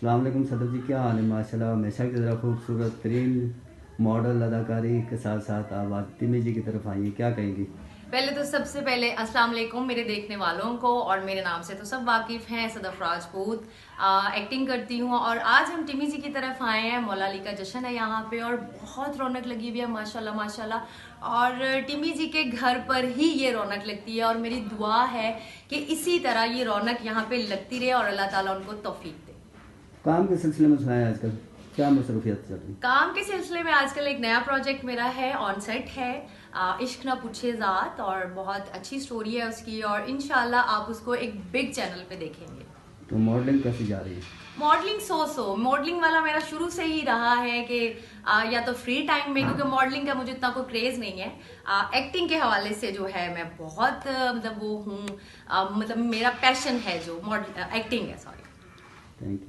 अस्सलाम वालेकुम सदर जी, क्या हाल है? माशाल्लाह हमेशा की तरह खूबसूरत तरीन मॉडल अदाकारी के साथ साथ आप आज तिमी जी की तरफ आई हैं, क्या कहेंगी? पहले तो सबसे पहले अस्सलाम वालेकुम मेरे देखने वालों को, और मेरे नाम से तो सब वाकिफ हैं, सदफ राजपूत। एक्टिंग करती हूँ और आज हम टिमी जी की तरफ आए हैं। मौला अली का जश्न है यहाँ पे और बहुत रौनक लगी हुई है माशाल्लाह माशाल्लाह। और टिमी जी के घर पर ही ये रौनक लगती है और मेरी दुआ है कि इसी तरह ये रौनक यहाँ पे लगती रहे और अल्लाह ताला उनको तौफीक दे। काम के सिलसिले में सुनाएं आजकल क्या मसरूफियत चल रही? काम के सिलसिले में आजकल एक नया प्रोजेक्ट मेरा है, ऑन सेट है। इश्क ना पूछे ज़ात, और बहुत अच्छी स्टोरी है उसकी और इंशाल्लाह आप उसको एक बिग चैनल पे देखेंगे। तो मॉडलिंग कैसी जा रही है? मॉडलिंग सो मॉडलिंग वाला मेरा शुरू से ही रहा है कि या तो फ्री टाइम में, क्योंकि मॉडलिंग का मुझे इतना कोई क्रेज नहीं है। एक्टिंग के हवाले से जो है मैं बहुत मतलब वो हूँ, मतलब मेरा पैशन है जो मॉडल एक्टिंग है, सॉरी। Thank you.